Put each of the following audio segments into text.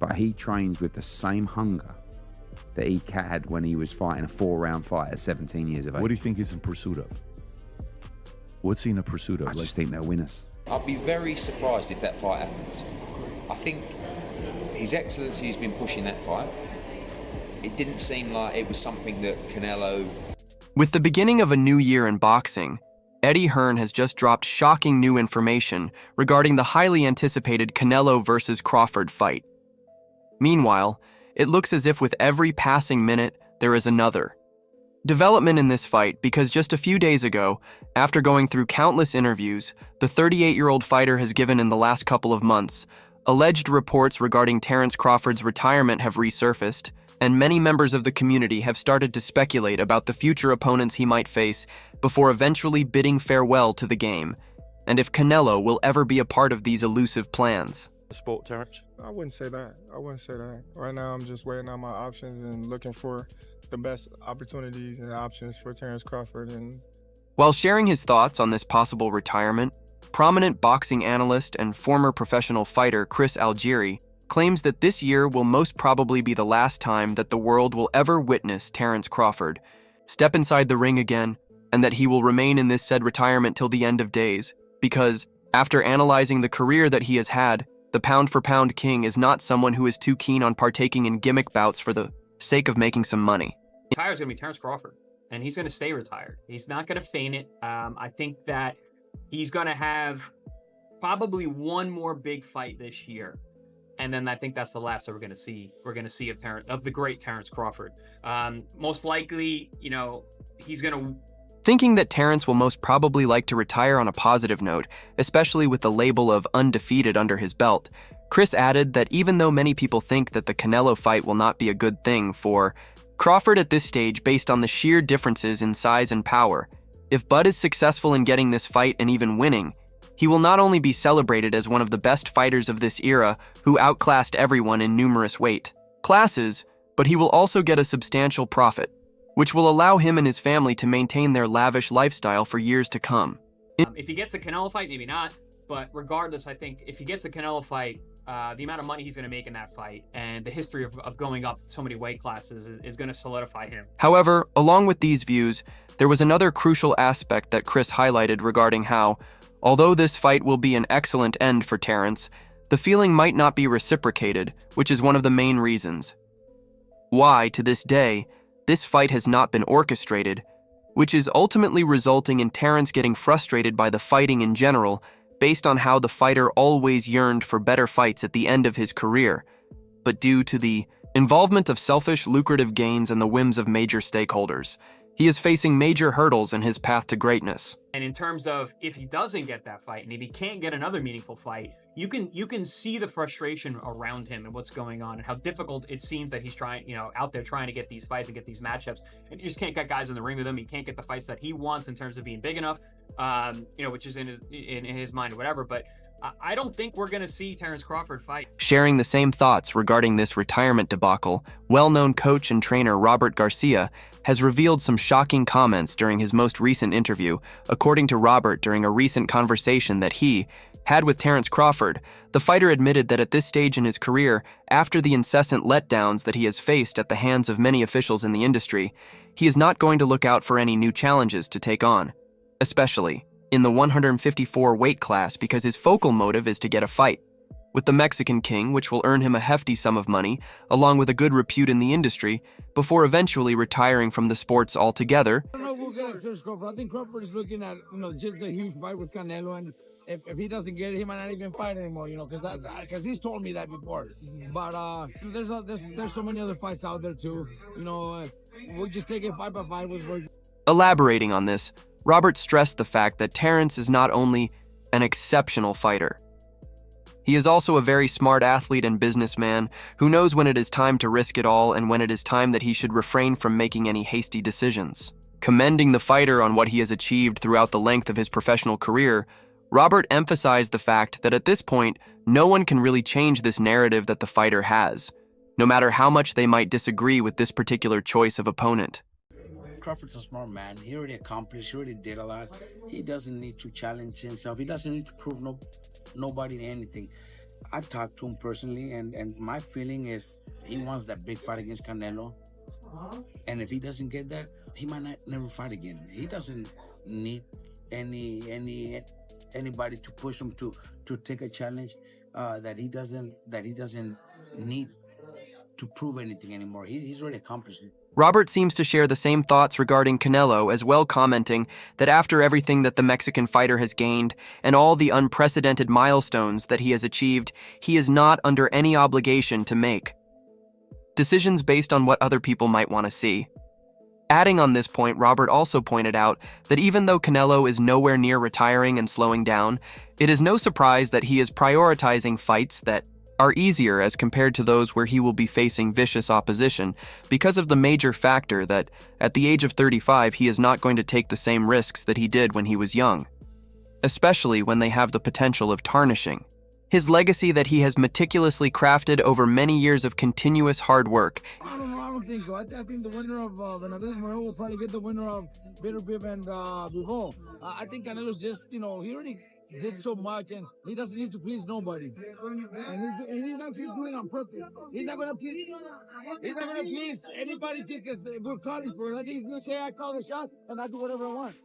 but he trains with the same hunger that he had when he was fighting a 4-round fight at 17 years of age. What do you think he's in pursuit of? What's he in pursuit of? I just think they're winners. I'd be very surprised if that fight happens. I think His Excellency has been pushing that fight. It didn't seem like it was something that Canelo... With the beginning of a new year in boxing, Eddie Hearn has just dropped shocking new information regarding the highly anticipated Canelo versus Crawford fight. Meanwhile, it looks as if with every passing minute, there is another development in this fight, because just a few days ago, after going through countless interviews the 38-year-old fighter has given in the last couple of months, alleged reports regarding Terence Crawford's retirement have resurfaced, and many members of the community have started to speculate about the future opponents he might face before eventually bidding farewell to the game, and if Canelo will ever be a part of these elusive plans. Sport, Terence? I wouldn't say that. Right now, I'm just weighing out my options and looking for the best opportunities and options for Terence Crawford. While sharing his thoughts on this possible retirement, prominent boxing analyst and former professional fighter Chris Algieri claims that this year will most probably be the last time that the world will ever witness Terence Crawford step inside the ring again, and that he will remain in this said retirement till the end of days, because, after analyzing the career that he has had, the pound-for-pound king is not someone who is too keen on partaking in gimmick bouts for the sake of making some money. Retire's going to be Terence Crawford, and he's going to stay retired. He's not going to feign it. I think that he's going to have probably one more big fight this year, and then I think that's the last that we're going to see. We're going to see of the great Terence Crawford. Most likely, he's going to... Thinking that Terence will most probably like to retire on a positive note, especially with the label of undefeated under his belt, Chris added that even though many people think that the Canelo fight will not be a good thing for Crawford at this stage based on the sheer differences in size and power, if Bud is successful in getting this fight and even winning, he will not only be celebrated as one of the best fighters of this era who outclassed everyone in numerous weight classes, but he will also get a substantial profit, which will allow him and his family to maintain their lavish lifestyle for years to come. If he gets the Canelo fight, maybe not, but regardless, I think if he gets the Canelo fight, the amount of money he's going to make in that fight and the history of going up so many weight classes is going to solidify him. However, along with these views, there was another crucial aspect that Chris highlighted regarding how, although this fight will be an excellent end for Terence, the feeling might not be reciprocated, which is one of the main reasons why, to this day, this fight has not been orchestrated, which is ultimately resulting in Terence getting frustrated by the fighting in general, based on how the fighter always yearned for better fights at the end of his career, but due to the involvement of selfish, lucrative gains and the whims of major stakeholders, he is facing major hurdles in his path to greatness. And in terms of if he doesn't get that fight and if he can't get another meaningful fight, you can see the frustration around him and what's going on and how difficult it seems that he's trying, out there trying to get these fights and get these matchups, and you just can't get guys in the ring with him. He can't get the fights that he wants in terms of being big enough, which is in his mind or whatever. But I don't think we're going to see Terence Crawford fight. Sharing the same thoughts regarding this retirement debacle, well-known coach and trainer Robert Garcia has revealed some shocking comments during his most recent interview. According to Robert, during a recent conversation that he had with Terence Crawford, the fighter admitted that at this stage in his career, after the incessant letdowns that he has faced at the hands of many officials in the industry, he is not going to look out for any new challenges to take on, especially in the 154 weight class, because his focal motive is to get a fight with the Mexican King, which will earn him a hefty sum of money, along with a good repute in the industry, before eventually retiring from the sports altogether. I don't know if we'll get Terence Crawford. I think Crawford is looking at, just a huge fight with Canelo, and if he doesn't get it, he might not even fight anymore, because he's told me that before. But there's so many other fights out there too. We'll just take it fight by fight. Elaborating on this, Robert stressed the fact that Terence is not only an exceptional fighter, he is also a very smart athlete and businessman who knows when it is time to risk it all and when it is time that he should refrain from making any hasty decisions. Commending the fighter on what he has achieved throughout the length of his professional career, Robert emphasized the fact that at this point, no one can really change this narrative that the fighter has, no matter how much they might disagree with this particular choice of opponent. Crawford's a smart man. He already accomplished, he already did a lot. He doesn't need to challenge himself. He doesn't need to prove nobody anything. I've talked to him personally, and my feeling is he wants that big fight against Canelo. And if he doesn't get that, he might not never fight again. He doesn't need anybody to push him to take a challenge that he doesn't need to prove anything anymore. He's already accomplished it. Robert seems to share the same thoughts regarding Canelo, as well, commenting that after everything that the Mexican fighter has gained and all the unprecedented milestones that he has achieved, he is not under any obligation to make decisions based on what other people might want to see. Adding on this point, Robert also pointed out that even though Canelo is nowhere near retiring and slowing down, it is no surprise that he is prioritizing fights that are easier as compared to those where he will be facing vicious opposition because of the major factor that, at the age of 35, he is not going to take the same risks that he did when he was young, especially when they have the potential of tarnishing his legacy that he has meticulously crafted over many years of continuous hard work. I don't know. I don't think so. I think the winner of Benavides Morel will probably get the winner of Bitter Bib and Bivol. I think Canelo's just, he already did so much, and he doesn't need to please nobody. And he's actually doing it on purpose. He's not gonna please anybody. Think it's a good calling for it. I think he's gonna say, I call the shot and I do whatever I want.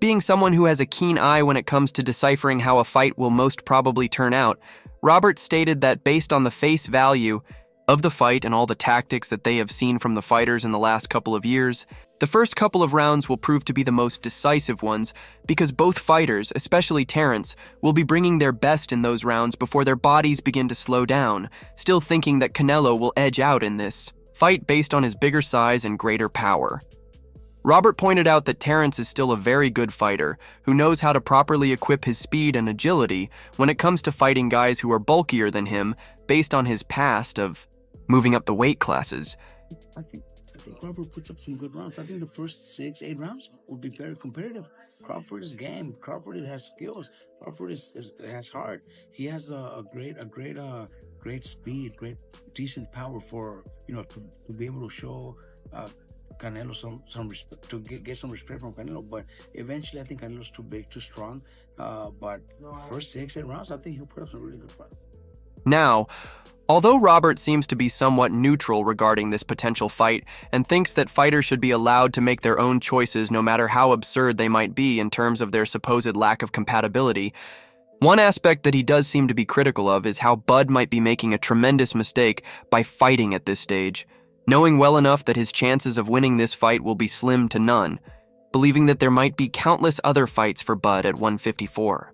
Being someone who has a keen eye when it comes to deciphering how a fight will most probably turn out, Robert stated that based on the face value of the fight and all the tactics that they have seen from the fighters in the last couple of years, the first couple of rounds will prove to be the most decisive ones because both fighters, especially Terence, will be bringing their best in those rounds before their bodies begin to slow down, still thinking that Canelo will edge out in this fight based on his bigger size and greater power. Robert pointed out that Terence is still a very good fighter who knows how to properly equip his speed and agility when it comes to fighting guys who are bulkier than him based on his past of moving up the weight classes. I think Crawford puts up some good rounds. I think the first 6-8 rounds will be very competitive. Crawford is game. Crawford has skills. Crawford has heart. He has a great speed, great decent power for to be able to show Canelo some respect, to get some respect from Canelo. But eventually, I think Canelo's too big, too strong. But first 6-8 rounds, I think he'll put up some really good fight. Now, although Robert seems to be somewhat neutral regarding this potential fight and thinks that fighters should be allowed to make their own choices no matter how absurd they might be in terms of their supposed lack of compatibility, one aspect that he does seem to be critical of is how Bud might be making a tremendous mistake by fighting at this stage, knowing well enough that his chances of winning this fight will be slim to none, believing that there might be countless other fights for Bud at 154.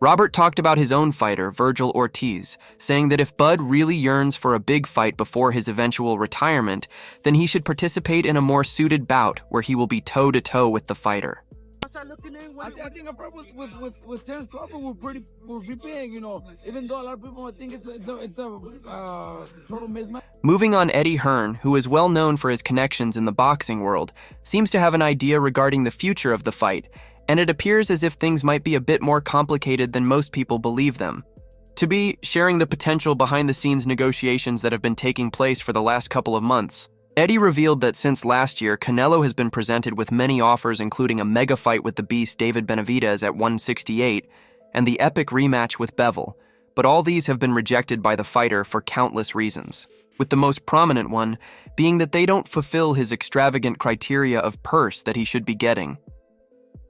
Robert talked about his own fighter, Virgil Ortiz, saying that if Bud really yearns for a big fight before his eventual retirement, then he should participate in a more suited bout where he will be toe-to-toe with the fighter. I think a fight with Terence Crawford will be big, even though a lot of people think it's a total mismatch. Moving on, Eddie Hearn, who is well known for his connections in the boxing world, seems to have an idea regarding the future of the fight, and it appears as if things might be a bit more complicated than most people believe them to be, sharing the potential behind-the-scenes negotiations that have been taking place for the last couple of months. Eddie revealed that since last year, Canelo has been presented with many offers, including a mega fight with the beast David Benavidez at 168 and the epic rematch with Bevell, but all these have been rejected by the fighter for countless reasons, with the most prominent one being that they don't fulfill his extravagant criteria of purse that he should be getting.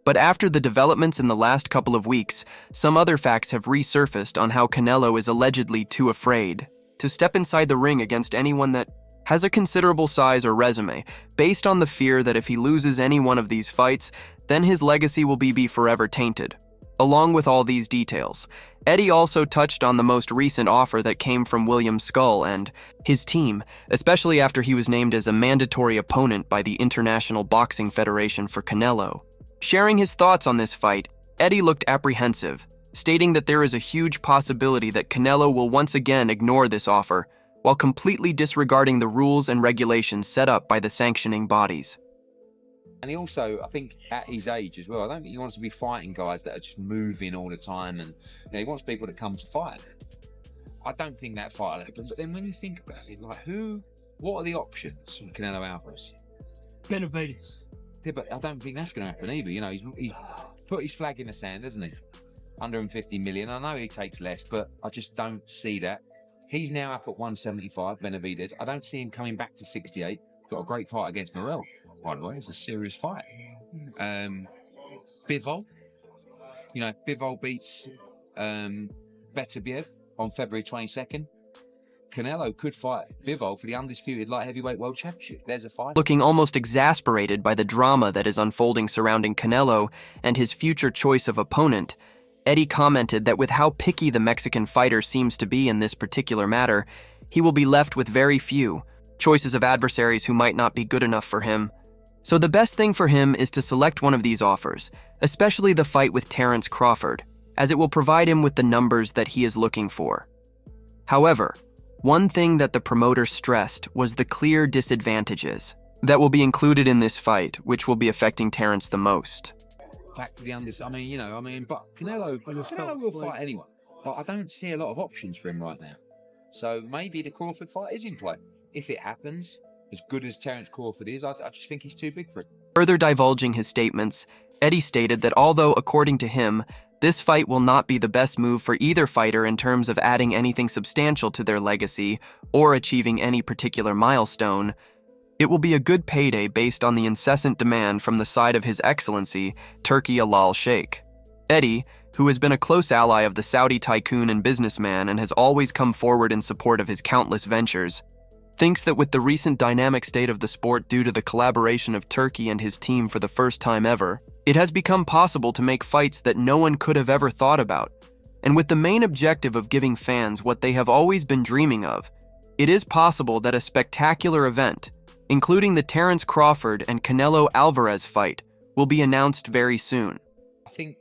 But after the developments in the last couple of weeks, some other facts have resurfaced on how Canelo is allegedly too afraid to step inside the ring against anyone that has a considerable size or resume, based on the fear that if he loses any one of these fights, then his legacy will be forever tainted. Along with all these details, Eddie also touched on the most recent offer that came from William Skull and his team, especially after he was named as a mandatory opponent by the International Boxing Federation for Canelo. Sharing his thoughts on this fight, Eddie looked apprehensive, stating that there is a huge possibility that Canelo will once again ignore this offer, while completely disregarding the rules and regulations set up by the sanctioning bodies. And he also, I think, at his age as well, I don't think he wants to be fighting guys that are just moving all the time, and he wants people to come to fight. I don't think that fight will happen. But then when you think about it, like what are the options from Canelo Alvarez? Benavides. Yeah, but I don't think that's going to happen either. He's put his flag in the sand, hasn't he? 150 million. I know he takes less, but I just don't see that. He's now up at 175, Benavidez. I don't see him coming back to 68. Got a great fight against Morel, by the way. It's a serious fight. Bivol. You know, if Bivol beats Beterbiev on February 22nd, Canelo could fight Bivol for the undisputed light heavyweight world championship. There's a fight. Looking almost exasperated by the drama that is unfolding surrounding Canelo and his future choice of opponent, Eddie commented that with how picky the Mexican fighter seems to be in this particular matter, he will be left with very few choices of adversaries who might not be good enough for him. So the best thing for him is to select one of these offers, especially the fight with Terence Crawford, as it will provide him with the numbers that he is looking for. However, one thing that the promoter stressed was the clear disadvantages that will be included in this fight, which will be affecting Terence the most. Back to the but Canelo will fight anyone. But I don't see a lot of options for him right now. So maybe the Crawford fight is in play. If it happens, as good as Terence Crawford is, I just think he's too big for it. Further divulging his statements, Eddie stated that although, according to him, this fight will not be the best move for either fighter in terms of adding anything substantial to their legacy or achieving any particular milestone, it will be a good payday based on the incessant demand from the side of His Excellency, Turki Al Sheikh. Eddie, who has been a close ally of the Saudi tycoon and businessman and has always come forward in support of his countless ventures, thinks that with the recent dynamic state of the sport due to the collaboration of Turki and his team for the first time ever, it has become possible to make fights that no one could have ever thought about. And with the main objective of giving fans what they have always been dreaming of, it is possible that a spectacular event, including the Terence Crawford and Canelo Alvarez fight, will be announced very soon. I think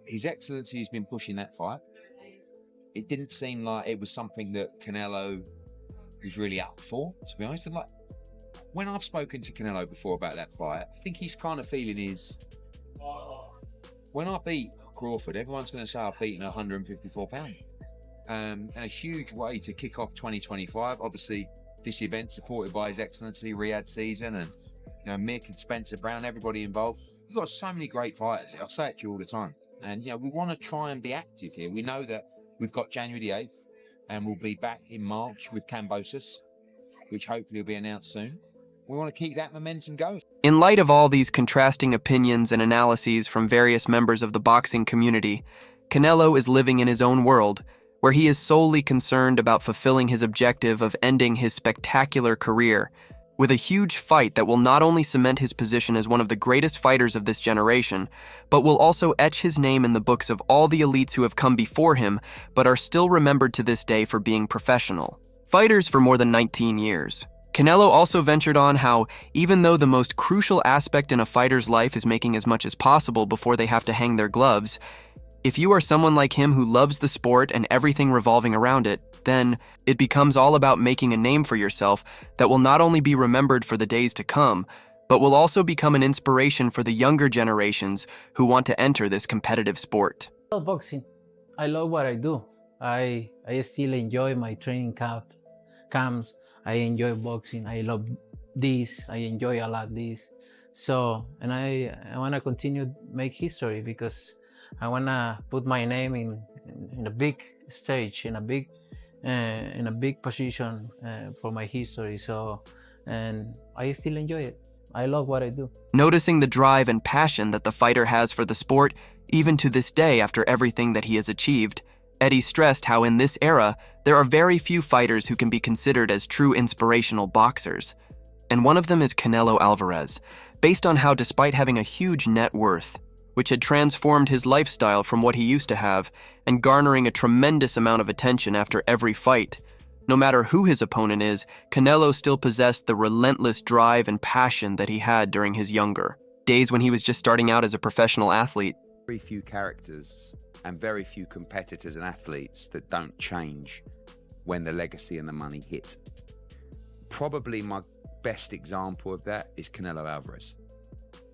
His Excellency has been pushing that fight. It didn't seem like it was something that Canelo was really up for, to be honest. And like, when I've spoken to Canelo before about that fight, I think his kind of feeling is, when I beat Crawford, everyone's going to say I've beaten 154 pounds. And a huge way to kick off 2025. Obviously, this event supported by His Excellency, Riyadh season, and Mick and Spencer Brown, everybody involved. We've got so many great fighters. I say it to you all the time. And we want to try and be active here. We know that we've got January the 8th, and we'll be back in March with Cambosis, which hopefully will be announced soon. We want to keep that momentum going. In light of all these contrasting opinions and analyses from various members of the boxing community, Canelo is living in his own world, where he is solely concerned about fulfilling his objective of ending his spectacular career with a huge fight that will not only cement his position as one of the greatest fighters of this generation, but will also etch his name in the books of all the elites who have come before him but are still remembered to this day for being professional fighters for more than 19 years. Canelo also ventured on how, even though the most crucial aspect in a fighter's life is making as much as possible before they have to hang their gloves, if you are someone like him who loves the sport and everything revolving around it, then it becomes all about making a name for yourself that will not only be remembered for the days to come, but will also become an inspiration for the younger generations who want to enter this competitive sport. I love boxing. I love what I do. I still enjoy my training camps. I enjoy boxing. I love this. I enjoy a lot this. So, and I want to continue make history because I want to put my name in a big stage, in a big position for my history. So, and I still enjoy it. I love what I do. Noticing the drive and passion that the fighter has for the sport, even to this day after everything that he has achieved, Eddie stressed how in this era, there are very few fighters who can be considered as true inspirational boxers. And one of them is Canelo Alvarez, based on how despite having a huge net worth, which had transformed his lifestyle from what he used to have, and garnering a tremendous amount of attention after every fight, no matter who his opponent is, Canelo still possessed the relentless drive and passion that he had during his younger days when he was just starting out as a professional athlete. Very few characters and very few competitors and athletes that don't change when the legacy and the money hit. Probably my best example of that is Canelo Alvarez,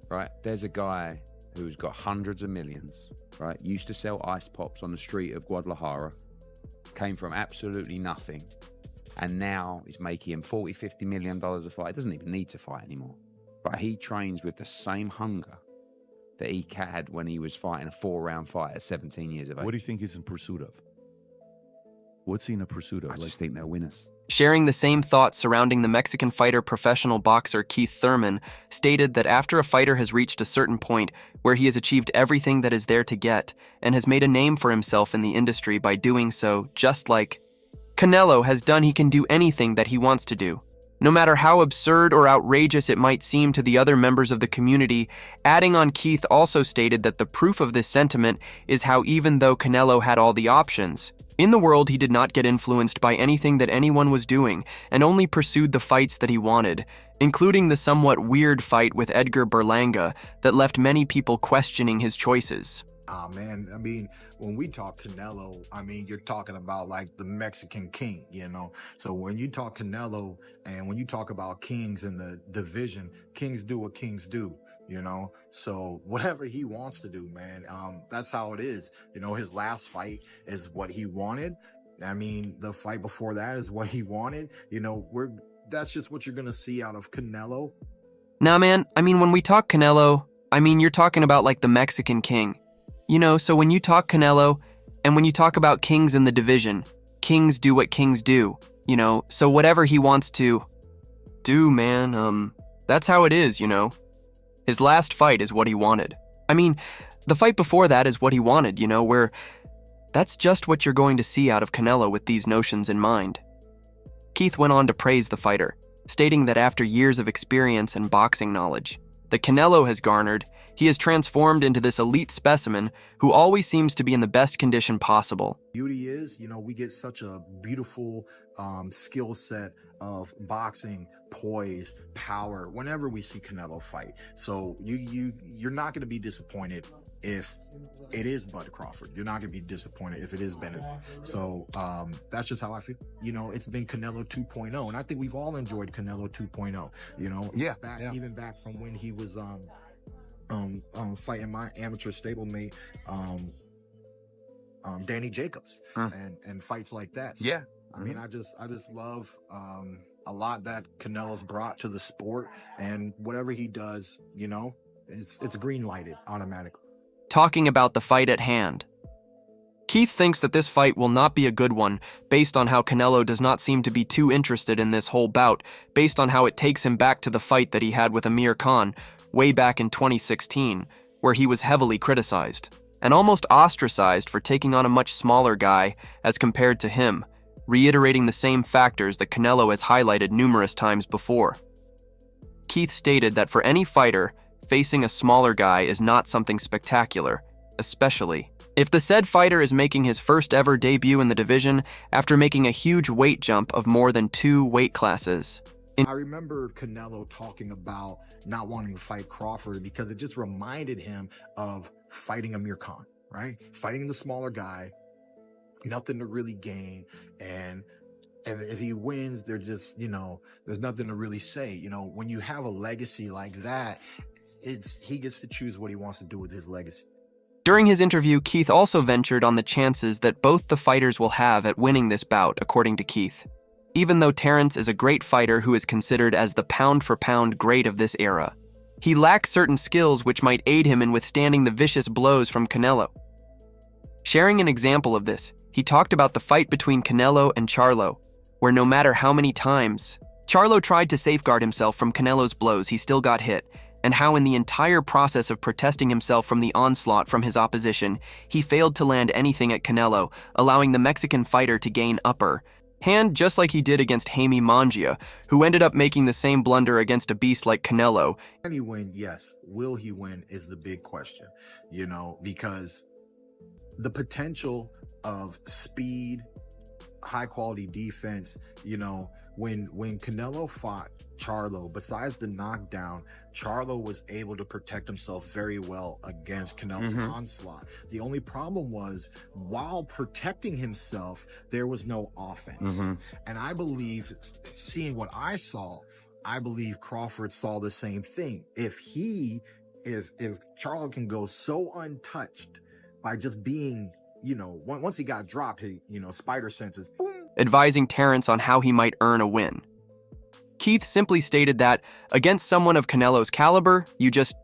right? There's a guy who's got hundreds of millions, right? Used to sell ice pops on the street of Guadalajara, came from absolutely nothing, and now is making him $40-50 million a fight. He doesn't even need to fight anymore, but he trains with the same hunger that he had when he was fighting a 4-round fight at 17 years of age. What do you think he's in pursuit of? What's he in a pursuit of? I just think they're winners. Sharing the same thoughts surrounding the Mexican fighter professional boxer Keith Thurman stated that after a fighter has reached a certain point where he has achieved everything that is there to get and has made a name for himself in the industry by doing so, just like Canelo has done, he can do anything that he wants to do. No matter how absurd or outrageous it might seem to the other members of the community, adding on, Keith also stated that the proof of this sentiment is how even though Canelo had all the options, in the world he did not get influenced by anything that anyone was doing and only pursued the fights that he wanted, including the somewhat weird fight with Edgar Berlanga that left many people questioning his choices. Man, I mean, when we talk Canelo, I mean, you're talking about like the Mexican king, you know? So when you talk Canelo and when you talk about kings in the division, kings do what kings do, you know? So whatever he wants to do, man, that's how it is. You know, his last fight is what he wanted. I mean, the fight before that is what he wanted. You know, that's just what you're going to see out of Canelo. Nah, man, I mean, when we talk Canelo, I mean, you're talking about like the Mexican king. You know, so when you talk Canelo, and when you talk about kings in the division, kings do what kings do, you know, so whatever he wants to do, man, that's how it is, you know. His last fight is what he wanted. I mean, the fight before that is what he wanted, you know, where that's just what you're going to see out of Canelo with these notions in mind. Keith went on to praise the fighter, stating that after years of experience and boxing knowledge that Canelo has garnered, he has transformed into this elite specimen who always seems to be in the best condition possible. Beauty is, you know, we get such a beautiful skill set of boxing, poise, power, whenever we see Canelo fight. So you're not going to be disappointed if it is Bud Crawford. You're not going to be disappointed if it is Bennett. So that's just how I feel. You know, it's been Canelo 2.0, and I think we've all enjoyed Canelo 2.0. You know, even back from when he was fighting my amateur stablemate, Danny Jacobs, and fights like that. So, Yeah. I mean, I just love a lot that Canelo's brought to the sport, and whatever he does, you know, it's green lighted automatically. Talking about the fight at hand, Keith thinks that this fight will not be a good one based on how Canelo does not seem to be too interested in this whole bout, based on how it takes him back to the fight that he had with Amir Khan way back in 2016, where he was heavily criticized and almost ostracized for taking on a much smaller guy as compared to him, reiterating the same factors that Canelo has highlighted numerous times before. Keith stated that for any fighter, facing a smaller guy is not something spectacular, especially if the said fighter is making his first ever debut in the division after making a huge weight jump of more than 2 weight classes. I remember Canelo talking about not wanting to fight Crawford because it just reminded him of fighting Amir Khan, right? Fighting the smaller guy, nothing to really gain, and if he wins, they're just, you know, there's nothing to really say. You know, when you have a legacy like that, he gets to choose what he wants to do with his legacy. During his interview, Keith also ventured on the chances that both the fighters will have at winning this bout, according to Keith. Even though Terence is a great fighter who is considered as the pound-for-pound great of this era, he lacks certain skills which might aid him in withstanding the vicious blows from Canelo. Sharing an example of this, he talked about the fight between Canelo and Charlo, where no matter how many times Charlo tried to safeguard himself from Canelo's blows, he still got hit, and how in the entire process of protesting himself from the onslaught from his opposition, he failed to land anything at Canelo, allowing the Mexican fighter to gain upper hand just like he did against Jaime Munguia, who ended up making the same blunder against a beast like Canelo. Can he win? Yes. Will he win is the big question, you know, because the potential of speed, high quality defense, you know, when Canelo fought Charlo, besides the knockdown, Charlo was able to protect himself very well against Canelo's onslaught. The only problem was, while protecting himself, there was no offense. And I believe, seeing what I saw, I believe Crawford saw the same thing. If Charlo can go so untouched by just being, you know, once he got dropped, he, you know, spider senses, boom. Advising Terence on how he might earn a win. Keith simply stated that, against someone of Canelo's caliber, you just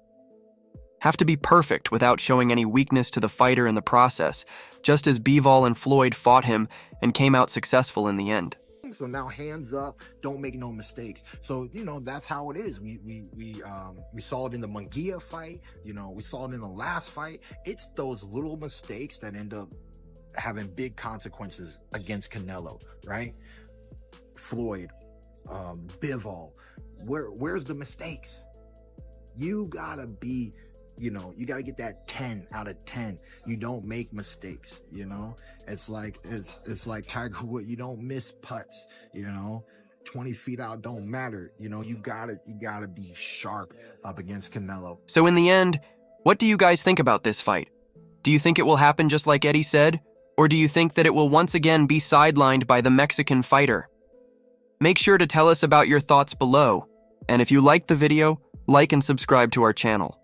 have to be perfect without showing any weakness to the fighter in the process, just as Bivol and Floyd fought him and came out successful in the end. So now hands up, don't make no mistakes. So, you know, that's how it is. We saw it in the Munguia fight, you know, we saw it in the last fight. It's those little mistakes that end up having big consequences against Canelo, right? Floyd, Bivol, where's the mistakes? You gotta be, you know, you gotta get that 10 out of 10. You don't make mistakes, you know. It's like Tiger Woods. You don't miss putts, you know. 20 feet out don't matter, you know. You gotta be sharp up against Canelo. So in the end, what do you guys think about this fight? Do you think it will happen just like Eddie said, or do you think that it will once again be sidelined by the Mexican fighter? Make sure to tell us about your thoughts below, and if you liked the video, like and subscribe to our channel.